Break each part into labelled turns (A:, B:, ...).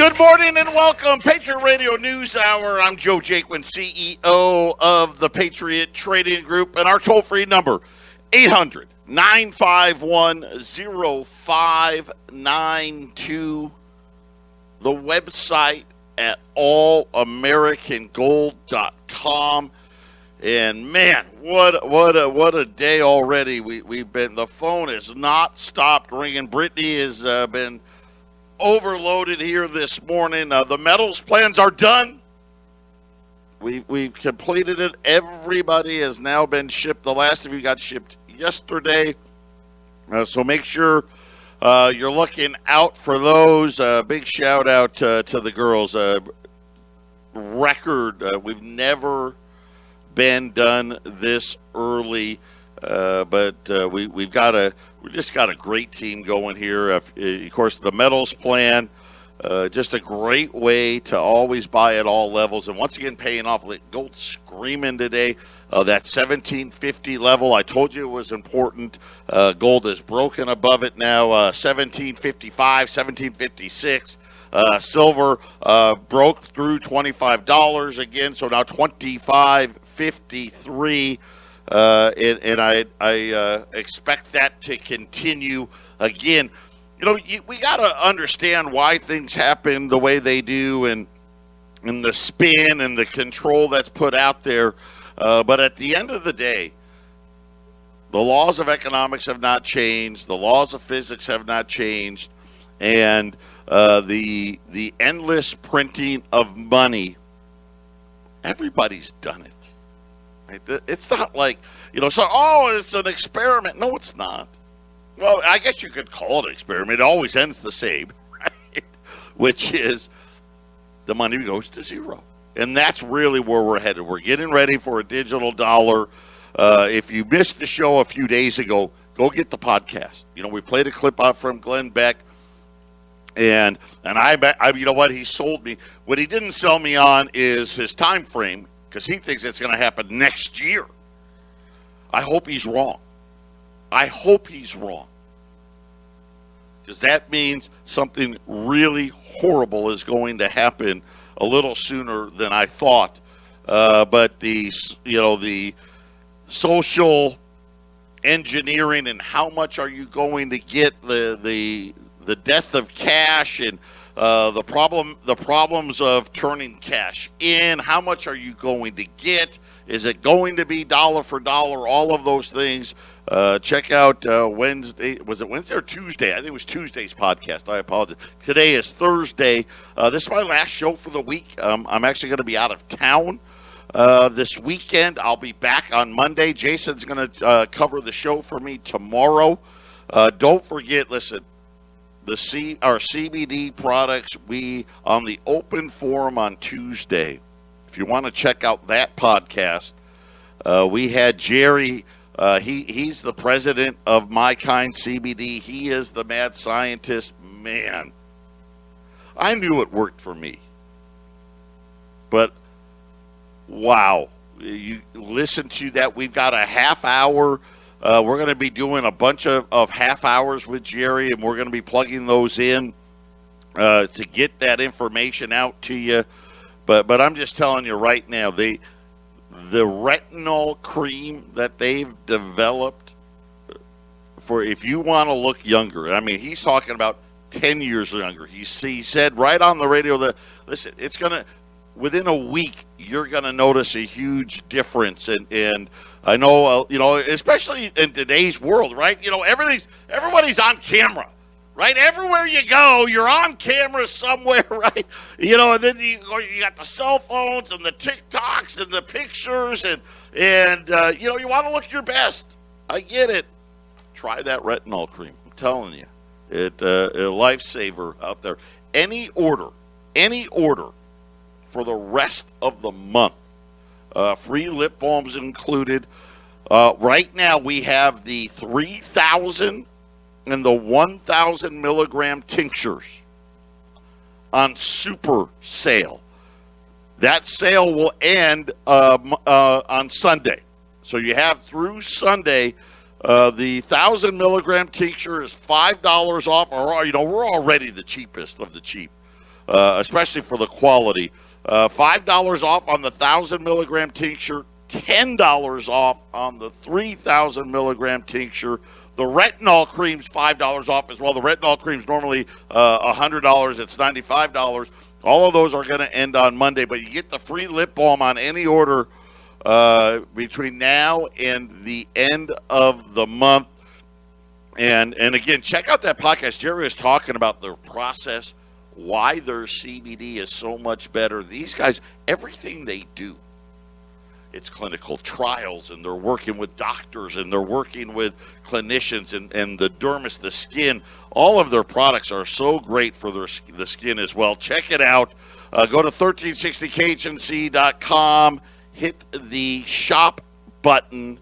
A: Good morning and welcome. Patriot Radio News Hour. I'm Joe Jaquin, CEO of the Patriot Trading Group, and our toll-free number, 800-951-0592. The website at allamericangold.com. And man, what a day already we've been. The phone has not stopped ringing. Brittany has been overloaded here this morning. The metals plans are done. We've completed it. Everybody has now been shipped. The last of you got shipped yesterday. So make sure you're looking out for those. Big shout out to the girls. Record. We've never been done this early, but we just got a great team going here. Of course, the metals plan, just a great way to always buy at all levels, and once again paying off. Gold screaming today. That 1750 level, I told you it was important. Gold is broken above it now. 1755, 1756. Silver broke through $25 again, so now $25.53, and I expect that to continue again. You know, we got to understand why things happen the way they do, and the spin and the control that's put out there. But at the end of the day, the laws of economics have not changed. The laws of physics have not changed, and the endless printing of money, everybody's done it. Right? It's not like, it's an experiment. No, it's not. Well, I guess you could call it an experiment. It always ends the same, right? Which is the money goes to zero. And that's really where we're headed. We're getting ready for a digital dollar. If you missed the show a few days ago, go get the podcast. We played a clip out from Glenn Beck. And I you know what, he sold me. What he didn't sell me on is his time frame, because he thinks it's going to happen next year. I hope he's wrong. Because that means something really horrible is going to happen a little sooner than I thought. But the social engineering and how much are you going to get, the death of cash, and the problems of turning cash in. How much are you going to get? Is it going to be dollar for dollar? All of those things. Check out Wednesday. Was it Wednesday or Tuesday? I think it was Tuesday's podcast. I apologize. Today is Thursday. This is my last show for the week. I'm actually going to be out of town this weekend. I'll be back on Monday. Jason's going to cover the show for me tomorrow. Don't forget, listen, our CBD products, we on the open forum on Tuesday. If you want to check out that podcast, we had Jerry. He's the president of My Kind CBD. He is the mad scientist. Man, I knew it worked for me. But wow, you listen to that. We've got a half hour. We're going to be doing a bunch of half hours with Jerry, and we're going to be plugging those in to get that information out to you. But I'm just telling you right now, the retinol cream that they've developed for if you want to look younger. I mean, he's talking about 10 years younger. He said right on the radio that, listen, it's going to, within a week, you're going to notice a huge difference. And I know, especially in today's world, right? Everybody's on camera, right? Everywhere you go, you're on camera somewhere, right? And then you got the cell phones and the TikToks and the pictures, and you want to look your best. I get it. Try that retinol cream. I'm telling you, it's a lifesaver out there. Any order for the rest of the month. Free lip balms included. Right now we have the 3,000 and the 1,000 milligram tinctures on super sale. That sale will end on Sunday. So you have through Sunday. The 1,000 milligram tincture is $5 off. Or we're already the cheapest of the cheap. especially for the quality. $5 off on the 1,000 milligram tincture, $10 off on the 3,000 milligram tincture. The retinol cream's $5 off as well. The retinol cream's normally $100. It's $95. All of those are going to end on Monday, but you get the free lip balm on any order between now and the end of the month. And again, check out that podcast. Jerry is talking about the process, why their CBD is so much better. These guys, everything they do, it's clinical trials, and they're working with doctors, and they're working with clinicians, and the dermis, the skin. All of their products are so great for the skin as well. Check it out. Go to 1360khnc.com, hit the shop button,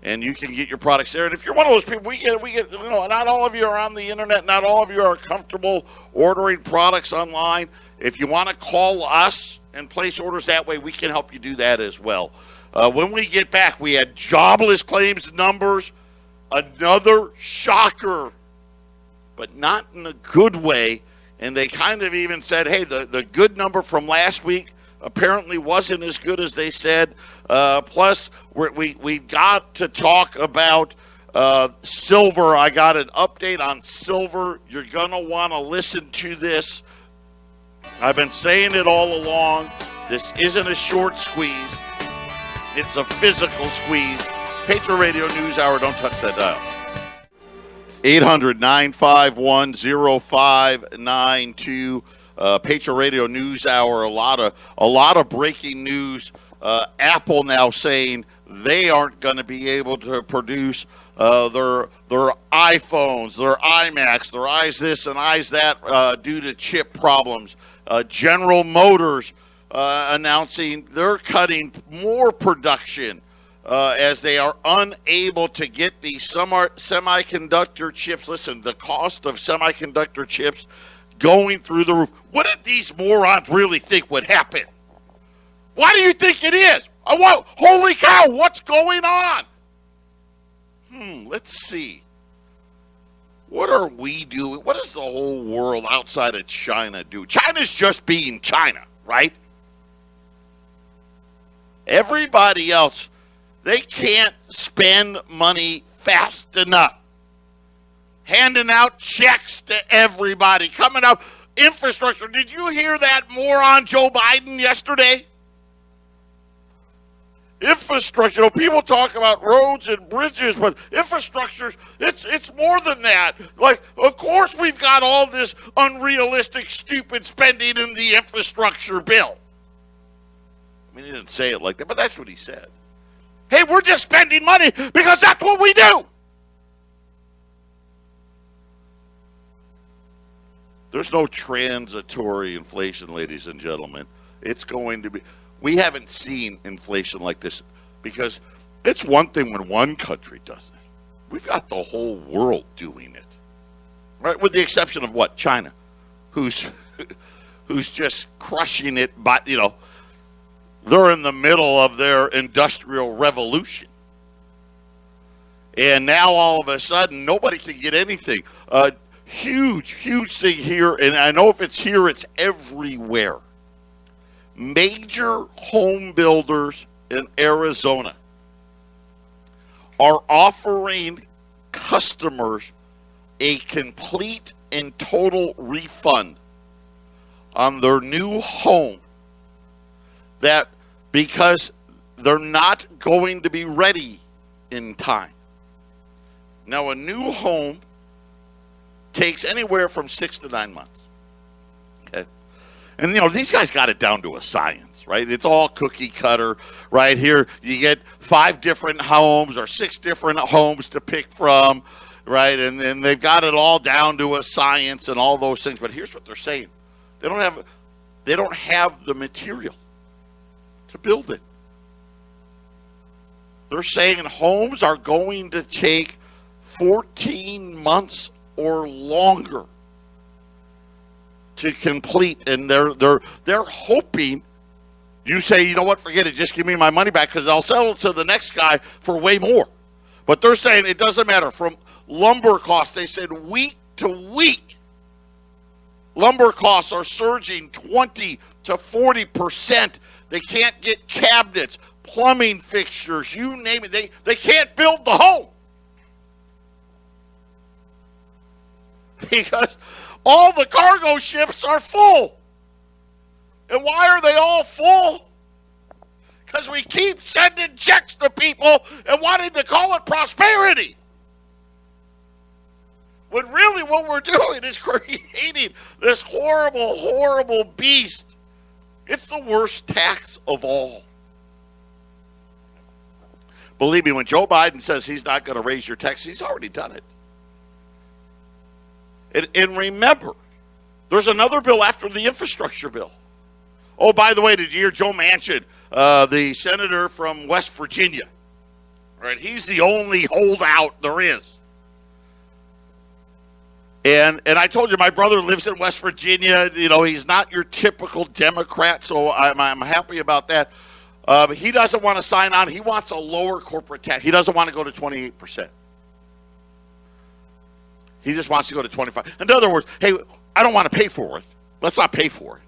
A: and you can get your products there. And if you're one of those people, we get, not all of you are on the internet, not all of you are comfortable ordering products online. If you want to call us and place orders that way, we can help you do that as well. When we get back, we had jobless claims numbers, another shocker, but not in a good way. And they kind of even said, hey, the good number from last week apparently wasn't as good as they said. Plus, we got to talk about silver. I got an update on silver. You're going to want to listen to this. I've been saying it all along. This isn't a short squeeze. It's a physical squeeze. Patriot Radio News Hour. Don't touch that dial. 800-951-0592. Patriot Radio News Hour. A lot of breaking news. Apple now saying they aren't going to be able to produce their iPhones, their iMacs, their eyes this and eyes that due to chip problems. General Motors announcing they're cutting more production as they are unable to get the semiconductor chips. Listen, the cost of semiconductor chips going through the roof. What did these morons really think would happen? Why do you think it is? Holy cow, what's going on? Let's see. What are we doing? What does the whole world outside of China do? China's just being China, right? Everybody else, they can't spend money fast enough. Handing out checks to everybody. Coming up, infrastructure. Did you hear that moron Joe Biden yesterday? Infrastructure. People talk about roads and bridges, but infrastructure, it's more than that. Like, of course we've got all this unrealistic, stupid spending in the infrastructure bill. I mean, he didn't say it like that, but that's what he said. Hey, we're just spending money because that's what we do. There's no transitory inflation, ladies and gentlemen. It's going to be. We haven't seen inflation like this because it's one thing when one country does it. We've got the whole world doing it, right? With the exception of what? China, who's just crushing it. But they're in the middle of their industrial revolution, and now all of a sudden nobody can get anything. Huge thing here, and I know if it's here, it's everywhere. Major home builders in Arizona are offering customers a complete and total refund on their new home because they're not going to be ready in time. Now, a new home takes anywhere from 6 to 9 months. Okay. And, these guys got it down to a science, right? It's all cookie cutter, right? Here you get 5 different homes or 6 different homes to pick from, right? And they've got it all down to a science and all those things. But here's what they're saying. They don't have the material to build it. They're saying homes are going to take 14 months or longer to complete, and they're hoping you say, you know what, forget it, just give me my money back because I'll sell it to the next guy for way more. But they're saying it doesn't matter. From lumber costs, they said week to week, Lumber costs are surging 20 to 40%. They can't get cabinets, plumbing fixtures, you name it. They can't build the home. Because all the cargo ships are full. And why are they all full? Because we keep sending checks to people and wanting to call it prosperity. When really what we're doing is creating this horrible, horrible beast. It's the worst tax of all. Believe me, when Joe Biden says he's not going to raise your taxes, he's already done it. And remember, there's another bill after the infrastructure bill. Oh, by the way, did you hear Joe Manchin, the senator from West Virginia? All right, he's the only holdout there is. And I told you, my brother lives in West Virginia. You know, he's not your typical Democrat, so I'm happy about that. But he doesn't want to sign on. He wants a lower corporate tax. He doesn't want to go to 28%. He just wants to go to 25%. In other words, hey, I don't want to pay for it. Let's not pay for it.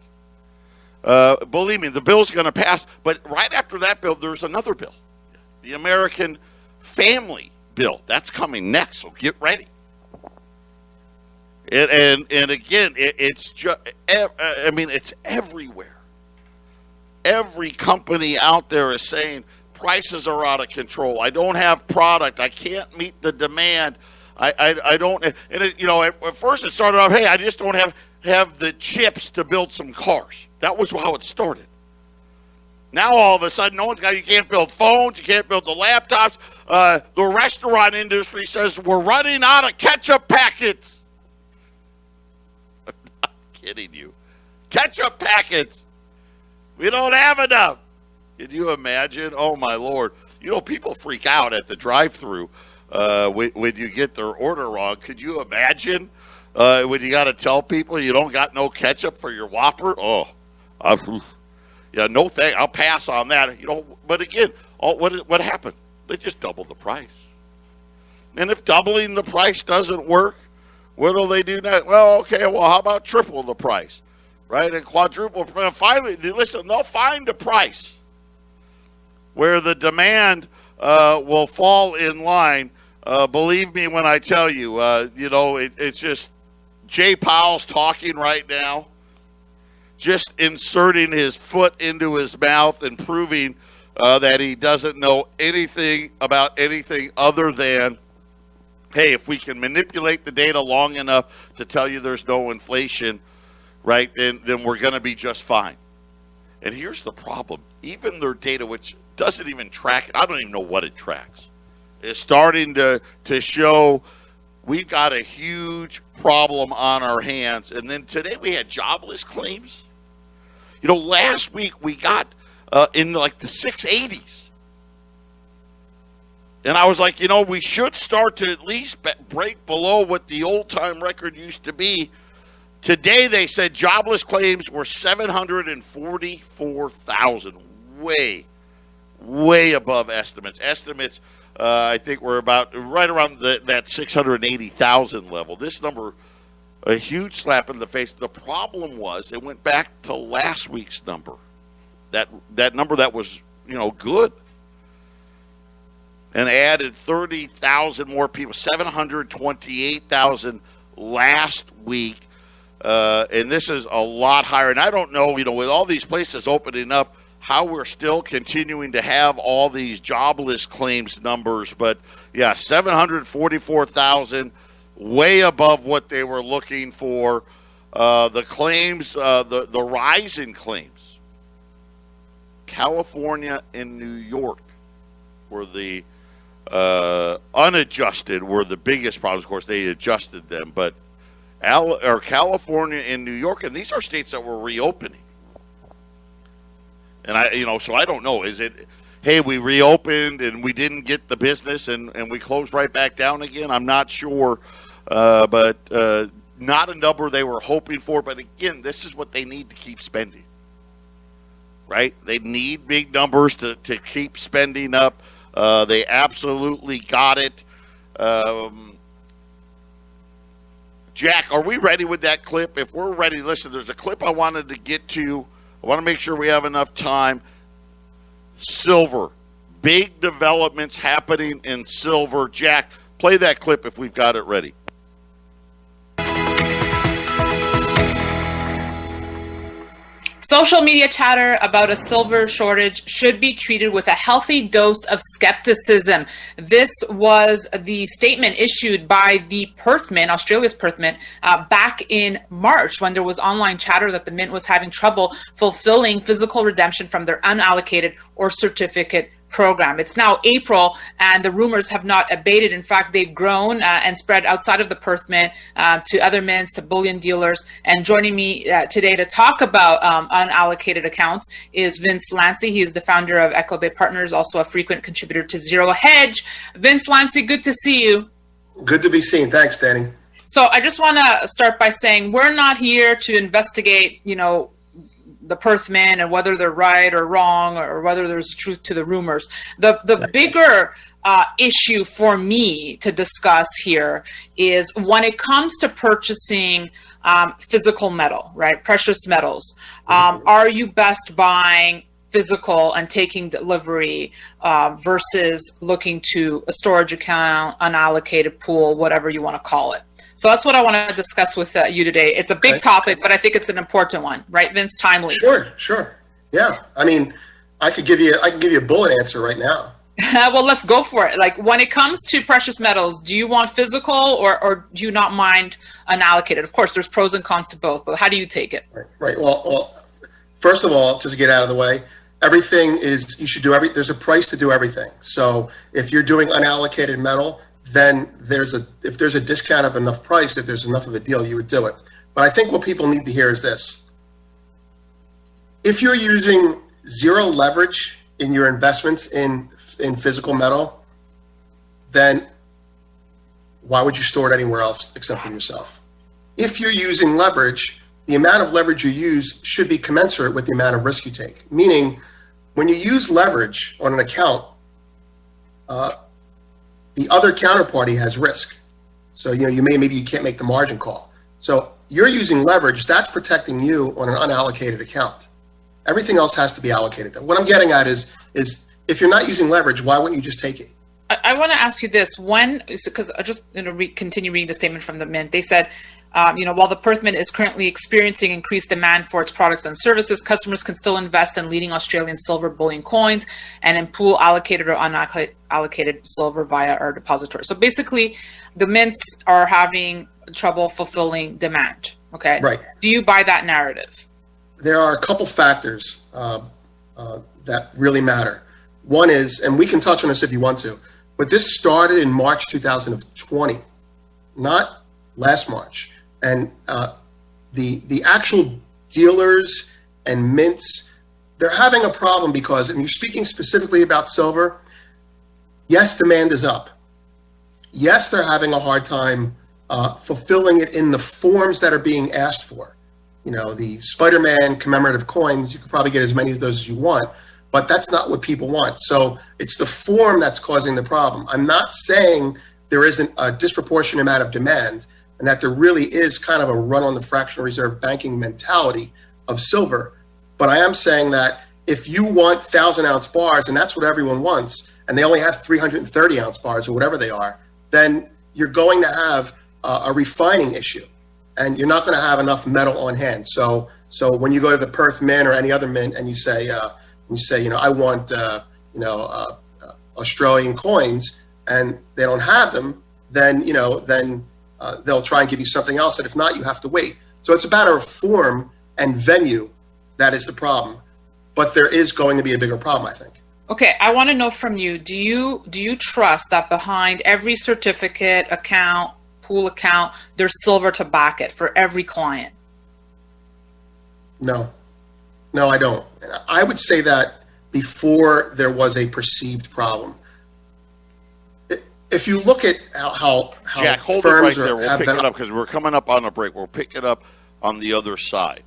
A: Believe me, the bill's going to pass. But right after that bill, there's another bill. The American Family Bill. That's coming next, so get ready. And again, it's just, I mean, it's everywhere. Every company out there is saying prices are out of control. I don't have product. I can't meet the demand. I don't. And it, you know, at first it started off, hey, I just don't have the chips to build some cars. That was how it started. Now all of a sudden, you can't build phones, you can't build the laptops. The restaurant industry says we're running out of ketchup packets. I'm not kidding you. Ketchup packets. We don't have enough. Can you imagine? Oh, my Lord. You know, people freak out at the drive-thru when you get their order wrong. Could you imagine when you got to tell people you don't got no ketchup for your Whopper? Oh, yeah, no thank. I'll pass on that. You know, but again, what happened? They just doubled the price. And if doubling the price doesn't work, what do they do next? Well, okay, well, how about triple the price? Right, and quadruple. Finally, listen, they'll find a price where the demand will fall in line. Believe me when I tell you, you know, it's just Jay Powell's talking right now, just inserting his foot into his mouth and proving that he doesn't know anything about anything other than, hey, if we can manipulate the data long enough to tell you there's no inflation, right, then we're going to be just fine. And here's the problem. Even their data, which doesn't even track it, I don't even know what it tracks, is starting to show we've got a huge problem on our hands. And then today we had jobless claims. You know, last week we got in like the 680s. And I was like, you know, we should start to at least break below what the old-time record used to be. Today, they said jobless claims were 744,000, way above estimates. Estimates, I think, were about right around that 680,000 level. This number, a huge slap in the face. The problem was it went back to last week's number, that number that was, you know, good, and added 30,000 more people, 728,000 last week. And this is a lot higher. And I don't know, you know, with all these places opening up, how we're still continuing to have all these jobless claims numbers. But, yeah, 744,000, way above what they were looking for. The claims, the rise in claims. California and New York were the unadjusted, were the biggest problems. Of course, they adjusted them, but California and New York, and these are states that were reopening. And so I don't know. Is it, hey, we reopened and we didn't get the business and we closed right back down again? I'm not sure, but not a number they were hoping for. But again, this is what they need to keep spending, right? They need big numbers to keep spending up. They absolutely got it. Jack, are we ready with that clip? If we're ready, listen, there's a clip I wanted to get to. I want to make sure we have enough time. Silver. Big developments happening in silver. Jack, play that clip if we've got it ready.
B: Social media chatter about a silver shortage should be treated with a healthy dose of skepticism. This was the statement issued by the Perth Mint, Australia's Perth Mint, back in March when there was online chatter that the Mint was having trouble fulfilling physical redemption from their unallocated or certificate program. It's now April and the rumors have not abated. In fact, they've grown and spread outside of the Perth Mint to other mints, to bullion dealers. And joining me today to talk about unallocated accounts is Vince Lancy. He is the founder of Echo Bay Partners, also a frequent contributor to Zero Hedge. Vince Lancy, good to see you.
C: Good to be seen. Thanks, Danny.
B: So I just want to start by saying we're not here to investigate, the Perth Mint and whether they're right or wrong or whether there's truth to the rumors. The bigger issue for me to discuss here is when it comes to purchasing physical metal, right? Precious metals. Are you best buying physical and taking delivery versus looking to a storage account, unallocated pool, whatever you want to call it? So that's what I want to discuss with you today. It's a big topic, but I think it's an important one, right, Vince? Timely.
C: Sure. Yeah. I mean, I can give you a bullet answer right now.
B: Well, let's go for it. Like when it comes to precious metals, do you want physical or do you not mind unallocated? Of course, there's pros and cons to both, but how do you take it?
C: Right. Well, first of all, just to get out of the way, everything is, there's a price to do everything. So if you're doing unallocated metal, then if there's a discount of enough price, if there's enough of a deal, you would do it. But I think what people need to hear is this. If you're using zero leverage in your investments in physical metal, then why would you store it anywhere else except for yourself? If you're using leverage, the amount of leverage you use should be commensurate with the amount of risk you take. Meaning, when you use leverage on an account, the other counterparty has risk. So, maybe you can't make the margin call. So you're using leverage, that's protecting you on an unallocated account. Everything else has to be allocated. What I'm getting at is if you're not using leverage, why wouldn't you just take it?
B: I want to ask you this, because I just continue reading the statement from the Mint. They said, while the Perth Mint is currently experiencing increased demand for its products and services, customers can still invest in leading Australian silver bullion coins and in pool allocated or unallocated silver via our depository. So basically, the mints are having trouble fulfilling demand. Okay.
C: Right.
B: Do you buy that narrative?
C: There are a couple factors that really matter. One is, and we can touch on this if you want to, but this started in March 2020, not last March. And the actual dealers and mints, they're having a problem because, and you're speaking specifically about silver, yes, demand is up. Yes, they're having a hard time fulfilling it in the forms that are being asked for. The Spider-Man commemorative coins, you could probably get as many of those as you want, but that's not what people want. So it's the form that's causing the problem. I'm not saying there isn't a disproportionate amount of demand and that there really is kind of a run on the fractional reserve banking mentality of silver. But I am saying that if you want 1,000-ounce bars, and that's what everyone wants, and they only have 330-ounce bars or whatever they are, then you're going to have a refining issue, and you're not going to have enough metal on hand. So when you go to the Perth Mint or any other mint and you say, I want, Australian coins, and they don't have them, then they'll try and give you something else, and if not, you have to wait. So it's a matter of form and venue that is the problem, but there is going to be a bigger problem, I think.
B: Okay, I want to know from you, do you trust that behind every certificate, account, pool account, there's silver to back it for every client?
C: No, I don't. I would say that before there was a perceived problem. If you look at how
A: Jack, hold it right there. We'll pick it up because we're coming up on a break. We'll pick it up on the other side.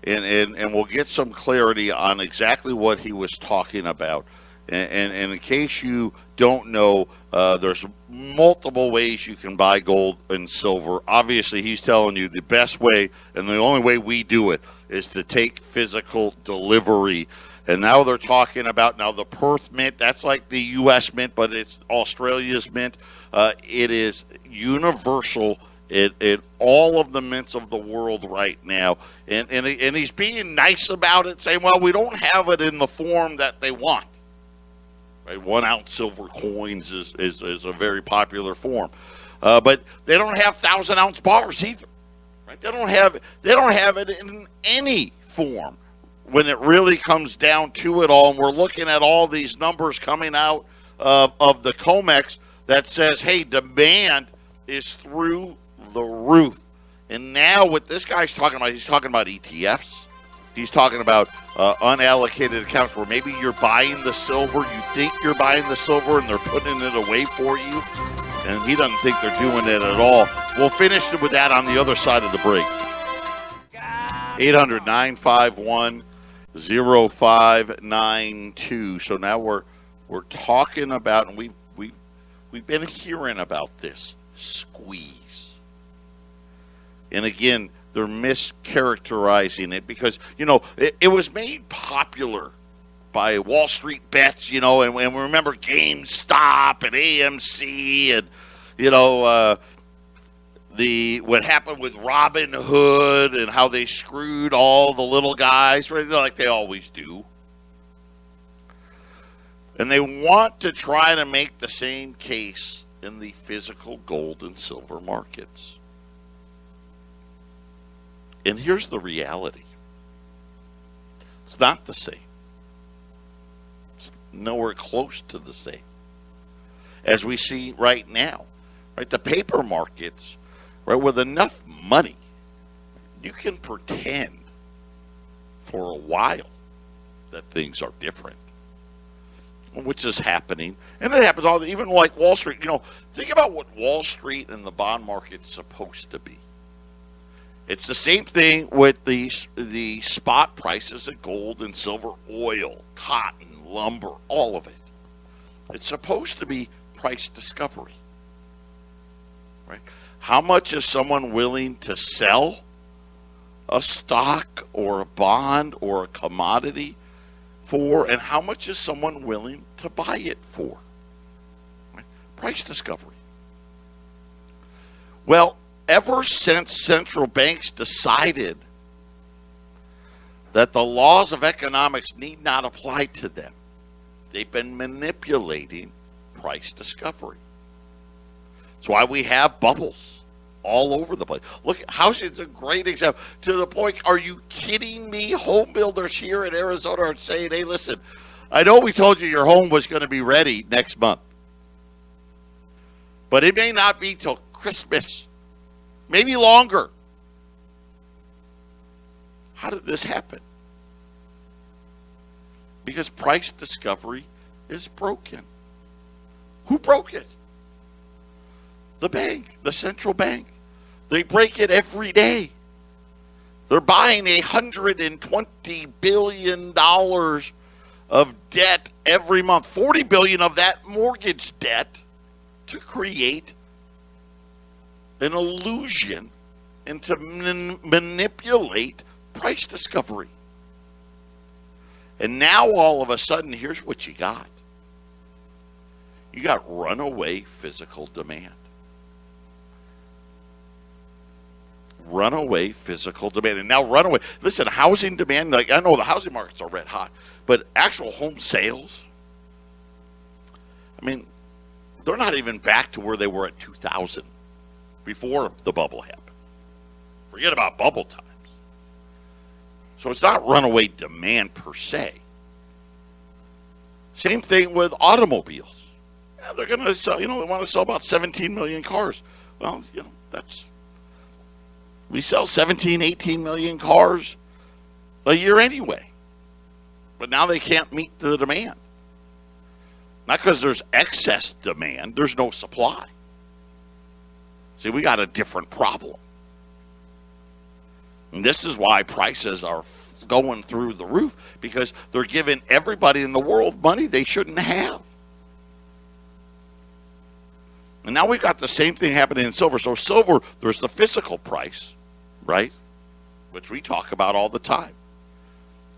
A: And we'll get some clarity on exactly what he was talking about. And in case you don't know, there's multiple ways you can buy gold and silver. Obviously, he's telling you the best way, and the only way we do it, is to take physical delivery. And now they're talking about the Perth Mint. That's like the U.S. Mint, but it's Australia's mint. It is universal in all of the mints of the world right now. And he's being nice about it, saying, well, we don't have it in the form that they want. Right? 1 ounce silver coins is a very popular form. But they don't have 1,000 ounce bars either. Right? They don't have it in any form when it really comes down to it all. And we're looking at all these numbers coming out of the COMEX that says, hey, demand is through the roof. And now what this guy's talking about, he's talking about ETFs. He's talking about unallocated accounts where maybe you're buying the silver, you think you're buying the silver, and they're putting it away for you. And he doesn't think they're doing it at all. We'll finish with that on the other side of the break. 800-951-0592. So now we're talking about, and we've been hearing about this squeeze. And again, they're mischaracterizing it because, it was made popular by Wall Street bets, and we remember GameStop and AMC and, what happened with Robin Hood and how they screwed all the little guys, right? Like they always do. And they want to try to make the same case in the physical gold and silver markets. And here's the reality. It's not the same. It's nowhere close to the same. As we see right now, right? The paper markets, right, with enough money, you can pretend for a while that things are different, which is happening. And it happens even like Wall Street. Think about what Wall Street and the bond market's supposed to be. It's the same thing with the spot prices of gold and silver, oil, cotton, lumber, all of it. It's supposed to be price discovery. Right? How much is someone willing to sell a stock or a bond or a commodity for, and how much is someone willing to buy it for? Right? Price discovery. Well, ever since central banks decided that the laws of economics need not apply to them, they've been manipulating price discovery. That's why we have bubbles all over the place. Look, housing's a great example. To the point, are you kidding me? Home builders here in Arizona are saying, hey, listen, I know we told you your home was going to be ready next month, but it may not be till Christmas. Maybe longer. How did this happen? Because price discovery is broken. Who broke it? The bank, the central bank. They break it every day. They're buying $120 billion of debt every month. $40 billion of that mortgage debt to create an illusion and to manipulate price discovery. And now all of a sudden, here's what you got. You got runaway physical demand. Runaway physical demand. And now runaway, listen, housing demand, like I know the housing markets are red hot, but actual home sales, I mean, they're not even back to where they were at 2000. Before the bubble happened. Forget about bubble times. So it's not runaway demand per se. Same thing with automobiles. Yeah, they're going to sell, they want to sell about 17 million cars. Well, we sell 17, 18 million cars a year anyway. But now they can't meet the demand. Not because there's excess demand, there's no supply. See, we got a different problem. And this is why prices are going through the roof because they're giving everybody in the world money they shouldn't have. And now we've got the same thing happening in silver. So silver, there's the physical price, right? Which we talk about all the time.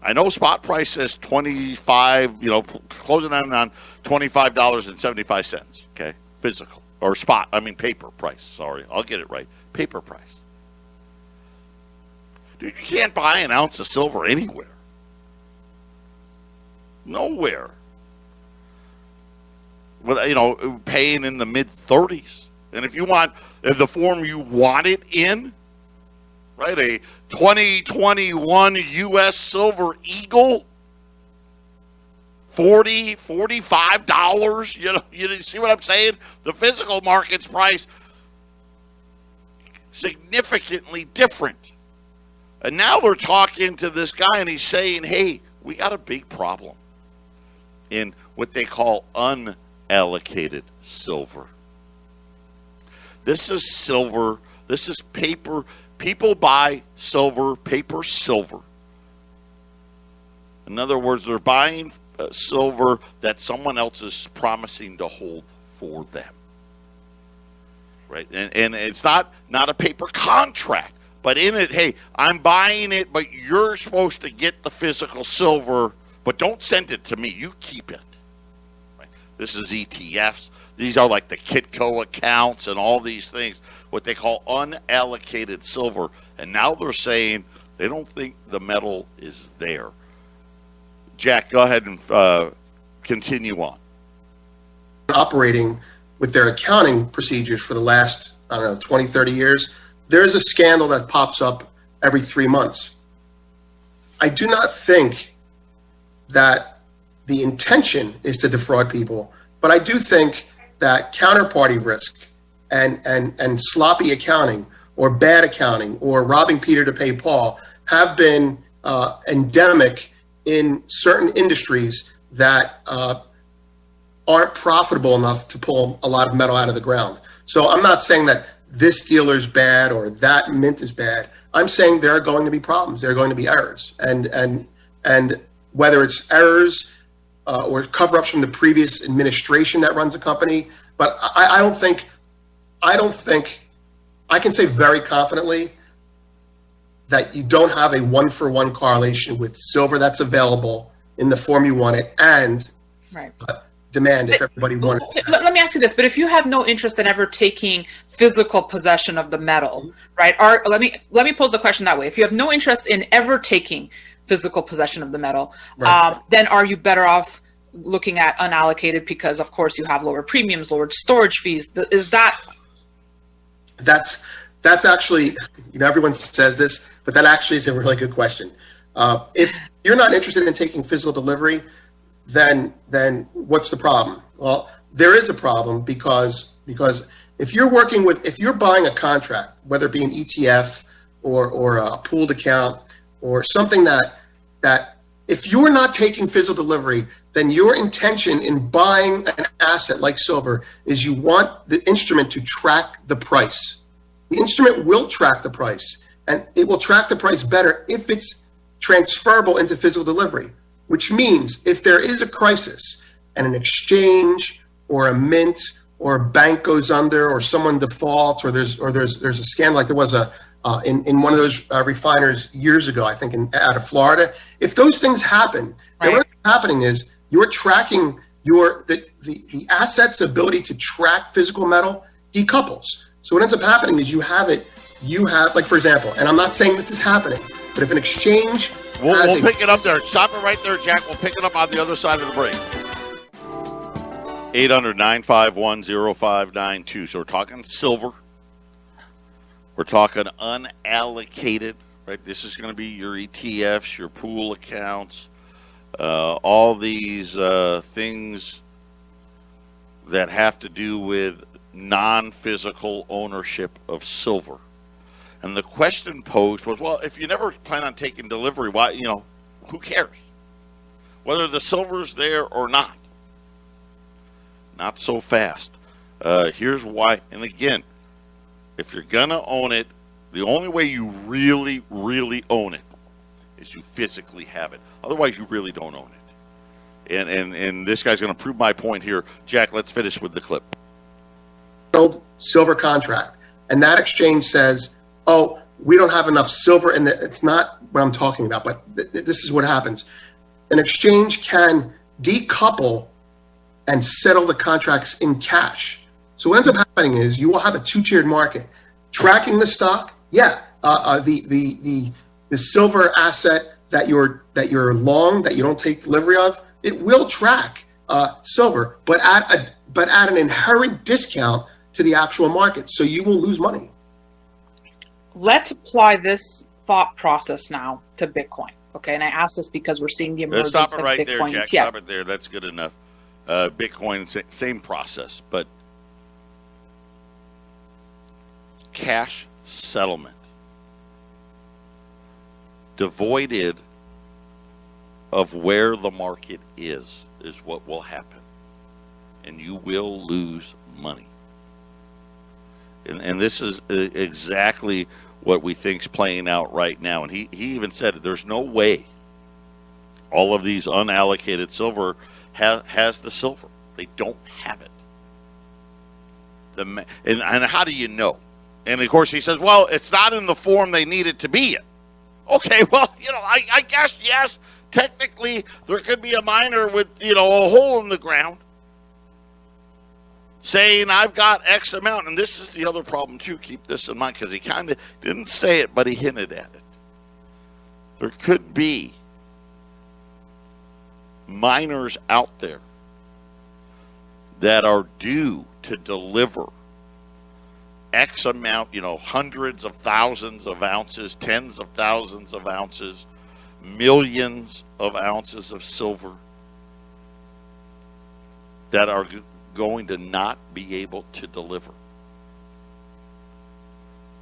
A: I know spot price says 25, closing in on $25.75, okay? Physical, or spot, paper price, sorry. I'll get it right. Paper price. Dude, you can't buy an ounce of silver anywhere. Nowhere. With, paying in the mid-30s. And if the form you want it in, right, a 2021 U.S. Silver Eagle, $40, $45. You see what I'm saying? The physical market's price significantly different. And now they're talking to this guy, and he's saying, hey, we got a big problem in what they call unallocated silver. This is silver. This is paper. People buy silver, paper silver. In other words, they're buying silver that someone else is promising to hold for them. Right? And it's not a paper contract, but in it, hey, I'm buying it, but you're supposed to get the physical silver, but don't send it to me. You keep it. Right? This is ETFs. These are like the Kitco accounts and all these things, what they call unallocated silver. And now they're saying they don't think the metal is there. Jack, go ahead and continue on.
C: Operating with their accounting procedures for the last, 20, 30 years, there is a scandal that pops up every 3 months. I do not think that the intention is to defraud people, but I do think that counterparty risk and sloppy accounting or bad accounting or robbing Peter to pay Paul have been endemic in certain industries that aren't profitable enough to pull a lot of metal out of the ground. So I'm not saying that this dealer's bad or that mint is bad. I'm saying there are going to be problems. There are going to be errors. And whether it's errors or cover-ups from the previous administration that runs a company, but I don't think I can say very confidently that you don't have a one-for-one correlation with silver that's available in the form you want it and
B: right.
C: Demand if everybody wanted it.
B: Let me ask you this, but if you have no interest in ever taking physical possession of the metal, right? Let me pose the question that way. If you have no interest in ever taking physical possession of the metal, right. Then are you better off looking at unallocated because, of course, you have lower premiums, lower storage fees? Is that...
C: That's actually, everyone says this, but that actually is a really good question. If you're not interested in taking physical delivery, then what's the problem? Well, there is a problem because if you're buying a contract, whether it be an ETF or a pooled account or something that if you're not taking physical delivery, then your intention in buying an asset like silver is you want the instrument to track the price. The instrument will track the price, and it will track the price better if it's transferable into physical delivery, which means if there is a crisis and an exchange or a mint or a bank goes under or someone defaults or there's a scandal like there was in one of those refiners years ago, I think out of Florida, if those things happen, then what's happening is you're tracking the asset's ability to track physical metal decouples. So what ends up happening is you have, like, for example, and I'm not saying this is happening, but if an exchange...
A: We'll pick it up there. Stop it right there, Jack. We'll pick it up on the other side of the break. 800-951-0592. So we're talking silver. We're talking unallocated, right? This is going to be your ETFs, your pool accounts, all these things that have to do with non-physical ownership of silver. And the question posed was, well, if you never plan on taking delivery, why, who cares? Whether the silver's there or not. Not so fast. Here's why. And again, if you're going to own it, the only way you really, really own it is is you physically have it. Otherwise, you really don't own it. And this guy's going to prove my point here. Jack, let's finish with the clip.
C: Silver contract, and that exchange says, oh, we don't have enough silver, and it's not what I'm talking about, but this is what happens. An exchange can decouple and settle the contracts in cash. So what ends up happening is you will have a two-tiered market. Tracking the stock, the silver asset that you're long, that you don't take delivery of, it will track silver, but at an inherent discount to the actual market. So you will lose money.
B: Let's apply this thought process now to Bitcoin. Okay, and I ask this because we're seeing the emergence of Bitcoin.
A: Stop it right there, Jack. Stop it there. That's good enough. Bitcoin, same process, but cash settlement, devoided of where the market is what will happen, and you will lose money. And this is exactly what we think's playing out right now. And he even said it, there's no way all of these unallocated silver has the silver. They don't have it. And how do you know? And of course he says, well, it's not in the form they need it to be in. Okay, well, I guess, yes, technically there could be a miner with, a hole in the ground saying I've got X amount. And this is the other problem too. Keep this in mind, because he kind of didn't say it, but he hinted at it. There could be miners out there that are due to deliver X amount, hundreds of thousands of ounces, tens of thousands of ounces, millions of ounces of silver that are going to not be able to deliver.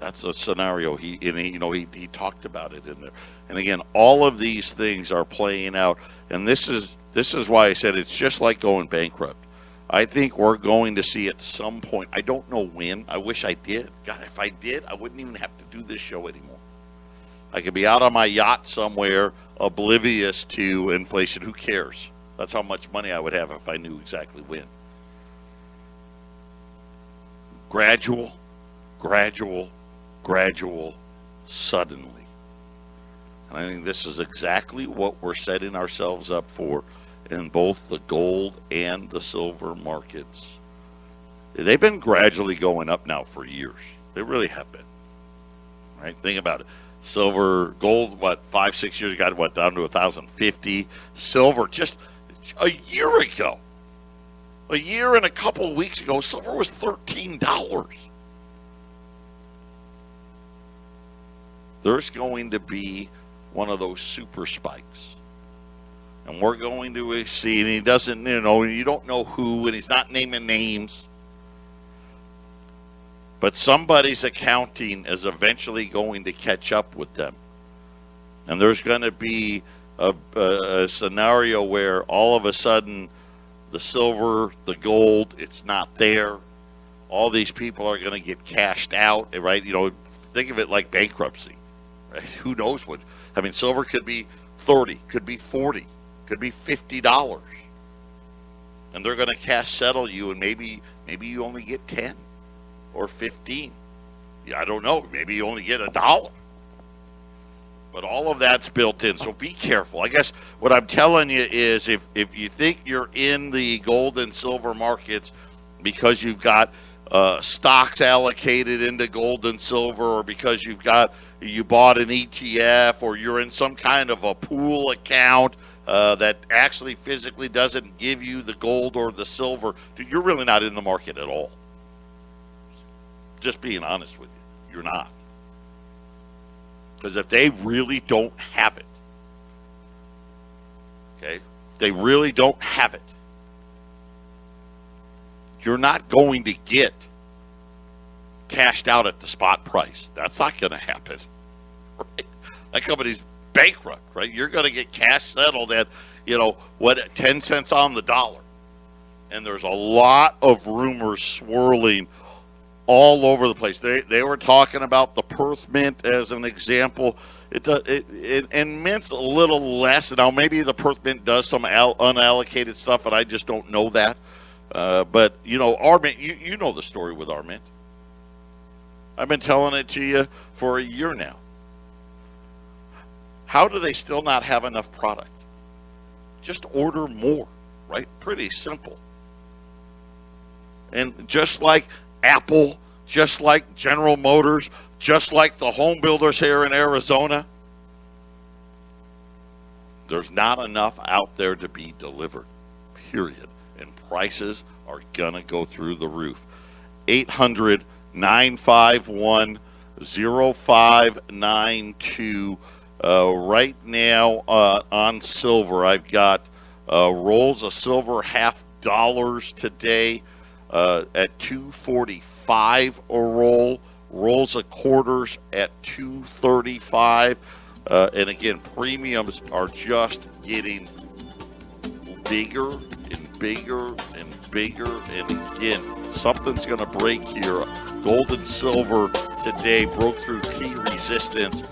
A: That's a scenario he talked about it in there. And again, all of these things are playing out, and this is why I said it's just like going bankrupt. I think we're going to see at some point. I don't know when. I wish I did. God, if I did, I wouldn't even have to do this show anymore. I could be out on my yacht somewhere, oblivious to inflation. Who cares? That's how much money I would have if I knew exactly when. Gradual, suddenly. And I think this is exactly what we're setting ourselves up for in both the gold and the silver markets. They've been gradually going up now for years. They really have been. Right? Think about it. Silver, gold, 5-6 years ago, down to 1,050. Silver, just a year ago. A year and a couple of weeks ago, silver was $13. There's going to be one of those super spikes. And we're going to see, and he doesn't, you don't know who, and he's not naming names. But somebody's accounting is eventually going to catch up with them. And there's going to be a scenario where all of a sudden the silver, the gold, it's not there. All these people are going to get cashed out, right? Think of it like bankruptcy, right? Who knows what? Silver could be 30, could be 40, could be $50. And they're going to cash settle you, and maybe you only get 10 or 15. I don't know. Maybe you only get $1. But all of that's built in, so be careful. I guess what I'm telling you is if you think you're in the gold and silver markets because you've got stocks allocated into gold and silver, or because you bought an ETF, or you're in some kind of a pool account that actually physically doesn't give you the gold or the silver, dude, you're really not in the market at all. Just being honest with you, you're not. Because if they really don't have it, okay, they really don't have it, you're not going to get cashed out at the spot price. That's not going to happen. Right? That company's bankrupt, right? You're going to get cash settled at, 10 cents on the dollar. And there's a lot of rumors swirling all over the place. They were talking about the Perth Mint as an example. It does, and Mint's a little less. Now, maybe the Perth Mint does some unallocated stuff, and I just don't know that. But, our Mint, you know the story with our Mint. I've been telling it to you for a year now. How do they still not have enough product? Just order more, right? Pretty simple. And just like Apple, just like General Motors, just like the home builders here in Arizona, there's not enough out there to be delivered, period. And prices are going to go through the roof. 800-951-0592. Right now on silver, I've got rolls of silver $half today at $2.45 a roll. Rolls of quarters at $2.35. And again, premiums are just getting bigger and bigger and bigger. And again, something's going to break here. Gold and silver today broke through key resistance.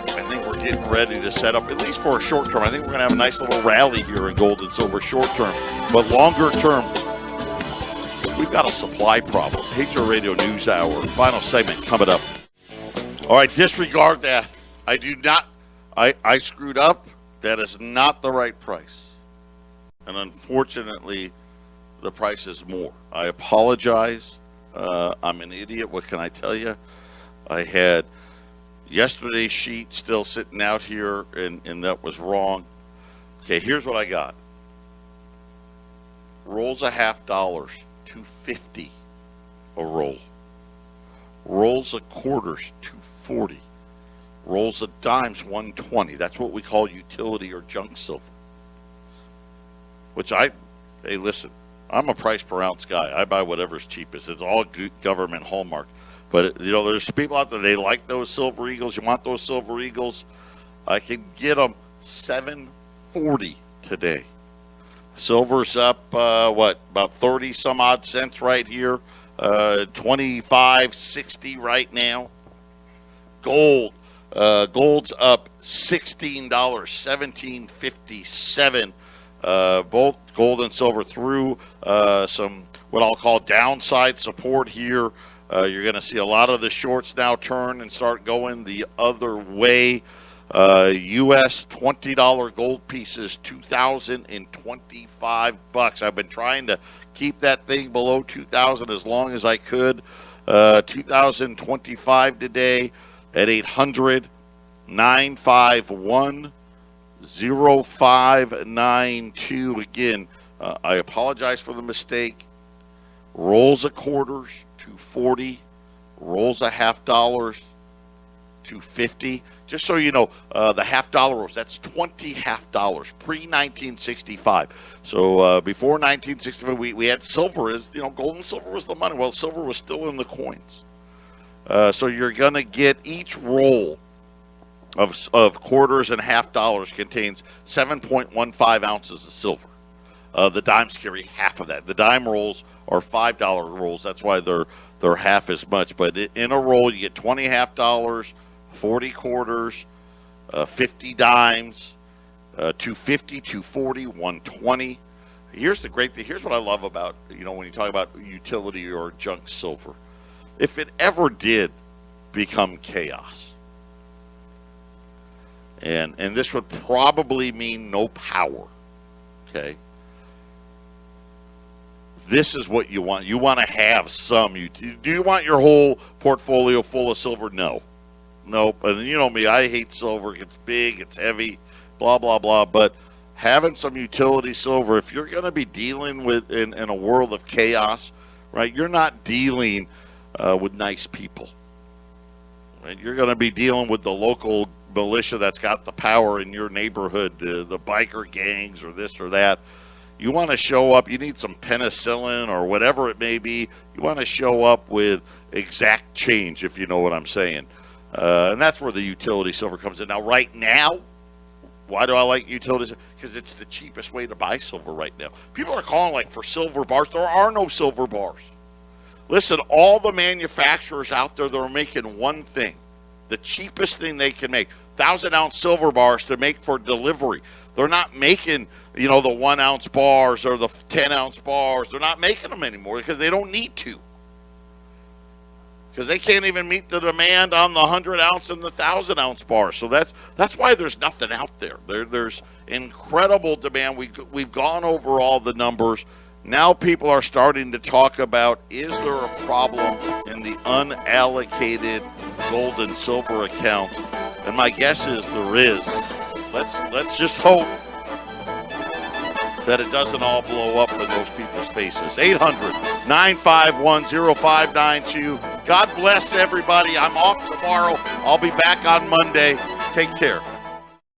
A: I think we're getting ready to set up, at least for a short term. I think we're going to have a nice little rally here in gold and silver short term. But longer term, we've got a supply problem. HO Radio News Hour, final segment coming up. All right, disregard that. I do not, I screwed up. That is not the right price. And unfortunately, the price is more. I apologize. I'm an idiot. What can I tell you? I had yesterday's sheet still sitting out here, and that was wrong. Okay, here's what I got. Rolls of $half, $2.50 a roll. Rolls of quarters, $2.40. Rolls of dimes, $1.20. That's what we call utility or junk silver. Which hey, listen, I'm a price per ounce guy. I buy whatever's cheapest. It's all government hallmark. But, there's people out there, they like those Silver Eagles. You want those Silver Eagles? I can get them $7.40 today. Silver's up, about 30 some odd cents right here. $25.60 right now. Gold's up $16, $17.57. Both gold and silver through some what I'll call downside support here. You're going to see a lot of the shorts now turn and start going the other way. U.S. $20 gold pieces, $2,025. I've been trying to keep that thing below $2,000 as long as I could. $2,025 today at 800-951-0592. Again, I apologize for the mistake. Rolls of quarters, $2.40. Rolls of $half, $2.50. Just so you know, the $half rolls, that's 20 $half, pre-1965. So before 1965, we had silver as, gold and silver was the money. Well, silver was still in the coins. So you're going to get each roll of quarters and $half contains 7.15 ounces of silver. The dimes carry half of that. The dime rolls are $5 rolls. That's why they're half as much. But in a roll, you get 20 $half, 40 quarters, 50 dimes, 250, 240, 120. Here's the great thing. Here's what I love about, when you talk about utility or junk silver. If it ever did become chaos, and this would probably mean no power, okay? This is what you want. You want to have some. Do you want your whole portfolio full of silver? No. Nope. And you know me, I hate silver. It's big, it's heavy, blah, blah, blah. But having some utility silver, if you're going to be dealing with in a world of chaos, right, you're not dealing with nice people. Right? You're going to be dealing with the local militia that's got the power in your neighborhood, the biker gangs or this or that. You want to show up, you need some penicillin or whatever it may be. You want to show up with exact change, if you know what I'm saying. And that's where the utility silver comes in. Now, right now, why do I like utility silver? Because it's the cheapest way to buy silver right now. People are calling for silver bars. There are no silver bars. Listen, all the manufacturers out there that are making one thing, the cheapest thing they can make, 1,000-ounce silver bars to make for delivery. They're not making, the 1-ounce bars or the 10-ounce bars. They're not making them anymore because they don't need to. Because they can't even meet the demand on the 100-ounce and the 1,000-ounce bars. So that's why there's nothing out there. There's incredible demand. We've gone over all the numbers. Now people are starting to talk about, is there a problem in the unallocated gold and silver account? And my guess is there is. Let's just hope that it doesn't all blow up in those people's faces. 800-951-0592. God bless everybody. I'm off tomorrow. I'll be back on Monday. Take care.